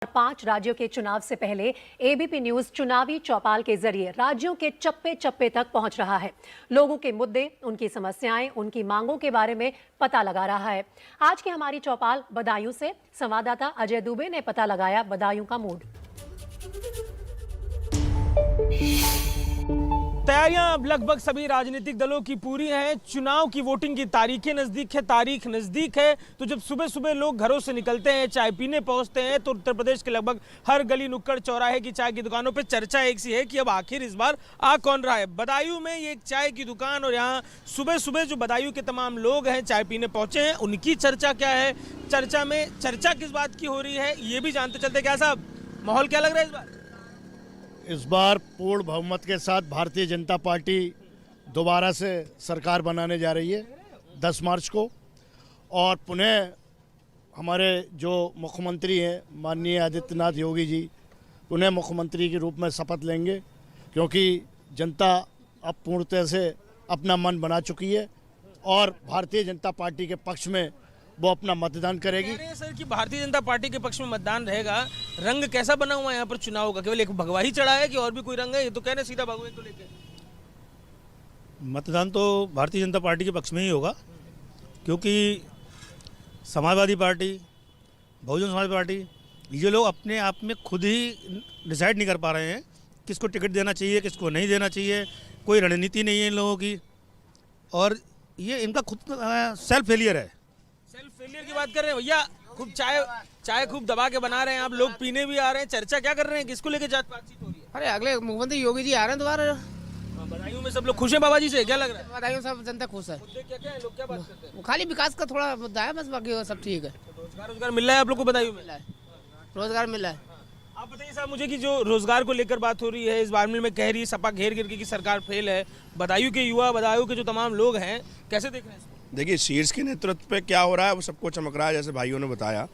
5 राज्यों के चुनाव से पहले एबीपी न्यूज चुनावी चौपाल के जरिए राज्यों के चप्पे चप्पे तक पहुंच रहा है। लोगों के मुद्दे, उनकी समस्याएं, उनकी मांगों के बारे में पता लगा रहा है। आज की हमारी चौपाल बदायूं से संवाददाता अजय दुबे ने पता लगाया बदायूं का मूड। तैयारियां अब लगभग सभी राजनीतिक दलों की पूरी हैं। चुनाव की वोटिंग की तारीख नजदीक है, तो जब सुबह सुबह लोग घरों से निकलते हैं, चाय पीने पहुंचते हैं, तो उत्तर प्रदेश के लगभग हर गली नुक्कड़ चौराहे की चाय की दुकानों पे चर्चा एक सी है कि अब आखिर इस बार आ कौन रहा है। बदायूं में ये एक चाय की दुकान और यहाँ सुबह सुबह जो बदायूं के तमाम लोग हैं चाय पीने पहुंचे हैं, उनकी चर्चा क्या है, चर्चा किस बात की हो रही है, ये भी जानते चलते। क्या साहब, माहौल क्या लग रहा है इस बार पूर्ण बहुमत के साथ भारतीय जनता पार्टी दोबारा से सरकार बनाने जा रही है 10 मार्च को, और पुनः हमारे जो मुख्यमंत्री हैं माननीय आदित्यनाथ योगी जी पुनः मुख्यमंत्री के रूप में शपथ लेंगे, क्योंकि जनता अब पूर्णतः से अपना मन बना चुकी है और भारतीय जनता पार्टी के पक्ष में वो अपना मतदान करेगी। सर कि भारतीय जनता पार्टी के पक्ष में मतदान रहेगा। रंग कैसा बना हुआ है यहाँ पर चुनाव का? केवल एक भगवा ही चढ़ा है कि और भी कोई रंग है? ये तो कह रहे सीधा भगवे को लेकर मतदान तो भारतीय जनता पार्टी के पक्ष में ही होगा, क्योंकि समाजवादी पार्टी, बहुजन समाज पार्टी, ये लोग अपने आप में खुद ही डिसाइड नहीं कर पा रहे हैं किसको टिकट देना चाहिए, किसको नहीं देना चाहिए। कोई रणनीति नहीं है इन लोगों की, और ये इनका खुद सेल्फ फेलियर है। सेल्फ फेलियर की बात कर रहे हैं भैया। खूब चाय खूब दबा के बना रहे हैं आप, लोग पीने भी आ रहे हैं, चर्चा क्या कर रहे हैं, किसको लेके बातचीत हो रही है? अरे अगले मुख्यमंत्री योगी जी आ रहे हैं दोबारा। बदायूं में सब लोग खुश हैं बाबा जी से? क्या लग रहा है? बदायूं सब जनता खुश है। क्या है, लोग क्या बात करते हैं? खाली विकास का थोड़ा मुद्दा है बस, बाकी सब ठीक है। रोजगार मिल रहा है आप लोग को बदायूं में? रोजगार मिल रहा है। आप बताइए साहब मुझे कि जो रोजगार को लेकर बात हो रही है, इस बार में कह रही है सपा घेर गिर की सरकार फेल है। बदायूं के युवा, बदायूं के जो तमाम लोग हैं, कैसे देख रहे हैं? देखिए, शीर्ष के नेतृत्व पे क्या हो रहा है वो सबको चमक रहा है, जैसे भाइयों ने बताया,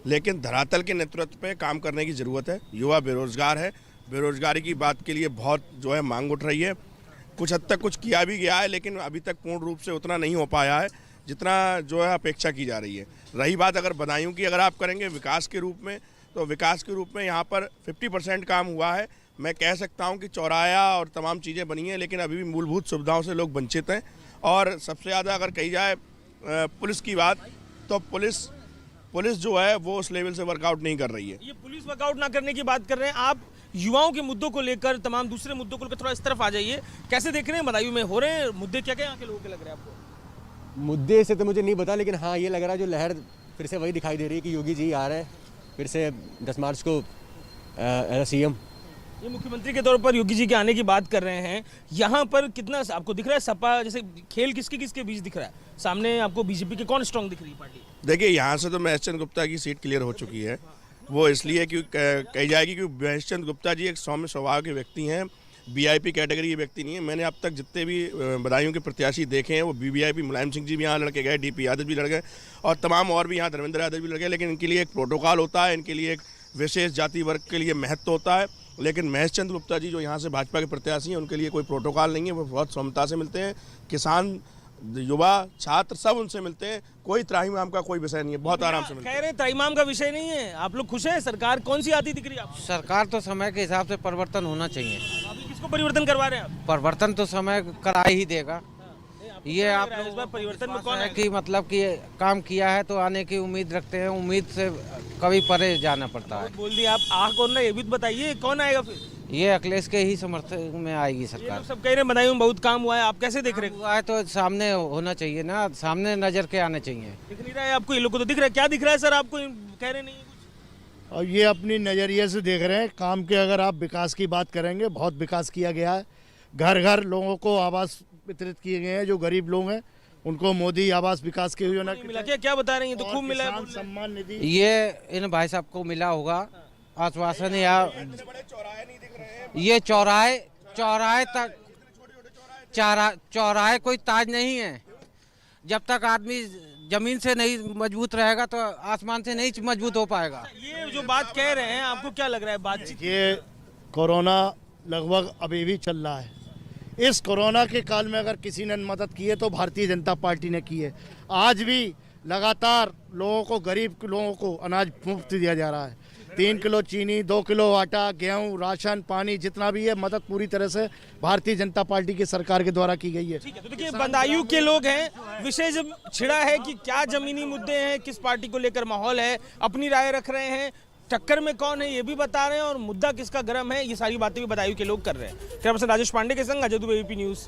लेकिन धरातल के नेतृत्व पे काम करने की ज़रूरत है। युवा बेरोजगार है, बेरोजगारी की बात के लिए बहुत जो है मांग उठ रही है। कुछ हद तक कुछ किया भी गया है, लेकिन अभी तक पूर्ण रूप से उतना नहीं हो पाया है जितना जो है अपेक्षा की जा रही है। रही बात अगर बदायूं की, अगर आप करेंगे विकास के रूप में, तो विकास के रूप में यहाँ पर 50% काम हुआ है। मैं कह सकता हूँ कि चौराया और तमाम चीज़ें बनी हैं, लेकिन अभी भी मूलभूत सुविधाओं से लोग वंचित हैं। और सबसे ज़्यादा अगर कही जाए पुलिस की बात, तो पुलिस जो है वो उस लेवल से वर्कआउट नहीं कर रही है। ये पुलिस वर्कआउट ना करने की बात कर रहे हैं आप, युवाओं के मुद्दों को लेकर, तमाम दूसरे मुद्दों को लेकर थोड़ा इस तरफ आ जाइए। कैसे देख रहे हैं बदायूं में हो रहे हैं मुद्दे? क्या क्या यहाँ के लोगों के लग रहे हैं आपको? मुद्दे से तो मुझे नहीं पता, लेकिन हाँ ये लग रहा है जो लहर फिर से वही दिखाई दे रही है कि योगी जी आ रहे हैं फिर से 10 मार्च को सीएम। ये मुख्यमंत्री के तौर पर योगी जी के आने की बात कर रहे हैं। यहाँ पर कितना आपको दिख रहा है सपा, जैसे खेल किसके किसके बीच दिख रहा है? सामने आपको बीजेपी के कौन स्ट्रांग दिख रही है पार्टी? देखिए, यहाँ से तो महेश चंद्र गुप्ता की सीट क्लियर हो चुकी है। वो इसलिए क्यों कही जाएगी कि महेश चंद्र गुप्ता जी एक सौम्य स्वभाव के व्यक्ति हैं, वीआईपी कैटेगरी के व्यक्ति नहीं है। मैंने अब तक जितने भी बदायूं के प्रत्याशी देखे हैं वो वीवीआईपी, मुलायम सिंह जी भी यहाँ लड़के गए, डीपी यादव भी लड़ गए, और तमाम और भी यहाँ धर्मेंद्र यादव भी लड़ गए। लेकिन इनके लिए एक प्रोटोकॉल होता है, इनके लिए एक विशेष जाति वर्ग के लिए महत्व होता है। लेकिन महेश चंद्र गुप्ता जी जो यहाँ से भाजपा के प्रत्याशी हैं, उनके लिए कोई प्रोटोकॉल नहीं है। वो बहुत सौम्यता से मिलते हैं, किसान, युवा, छात्र सब उनसे मिलते हैं। कोई त्राहिमाम का कोई विषय नहीं है, बहुत आराम से मिलते हैं। कह रहे हैं त्राहिमाम का विषय नहीं है। आप लोग खुश हैं? सरकार कौन सी आती दिख रही है आपको? सरकार तो समय के हिसाब से परिवर्तन होना चाहिए। अभी किसको परिवर्तन करवा रहे हैं आप? परिवर्तन तो समय करा ही देगा। ये आप इस बार परिवर्तन में कौन है है कि मतलब कि काम किया है तो आने की उम्मीद रखते हैं। उम्मीद से कभी परे जाना पड़ता है। बोल दिया आप, आह कौन ना, ये भी तो बताइए कौन आएगा फिर? ये अखिलेश के ही समर्थन में आएगी सरकार। सब कह रहे हैं बदायूं में बहुत काम हुआ है, आप कैसे देख रहे हैं? हुआ है तो सामने होना चाहिए ना, सामने नजर के आने चाहिए। दिख नहीं रहा है आपको? ये लोग को तो दिख रहा है। क्या दिख रहा है सर आपको? कह रहे नहीं है कुछ? और ये अपनी नज़रिए से देख रहे हैं काम के। अगर आप विकास की बात करेंगे, बहुत विकास किया गया है। घर घर लोगों को आवास वितरित किए गए हैं। जो गरीब लोग हैं उनको मोदी आवास विकास की योजना मिला। क्या बता रहे हैं? तो खूब मिला है। सम्मान निधि ये इन भाई साहब को मिला होगा आश्वासन, या ये चौराहे तक चौराहे कोई ताज नहीं है। जब तक आदमी जमीन से नहीं मजबूत रहेगा तो आसमान से नहीं मजबूत हो पाएगा। ये जो बात कह रहे हैं, आपको क्या लग रहा है बातचीत? ये कोरोना लगभग अभी भी चल रहा है। इस कोरोना के काल में अगर किसी ने मदद की है तो भारतीय जनता पार्टी ने की है। आज भी लगातार लोगों को, गरीब लोगों को अनाज मुफ्त दिया जा रहा है। 3 किलो चीनी, 2 किलो आटा, गेहूं, राशन, पानी, जितना भी है मदद पूरी तरह से भारतीय जनता पार्टी की सरकार के द्वारा की गई है। ठीक है, तो देखिए बदायूं के लोग हैं, विषय जब छिड़ा है कि क्या जमीनी मुद्दे हैं, किस पार्टी को लेकर माहौल है, अपनी राय रख रहे हैं, टक्कर में कौन है ये भी बता रहे हैं और मुद्दा किसका गर्म है, ये सारी बातें भी बदायूं के लोग कर रहे हैं। कैमरा पर्सन राजेश पांडे के संग Ajay Dubey, ABP news.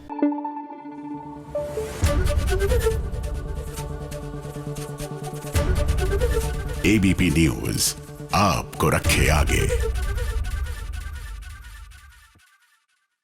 ABP news आपको रखे आगे।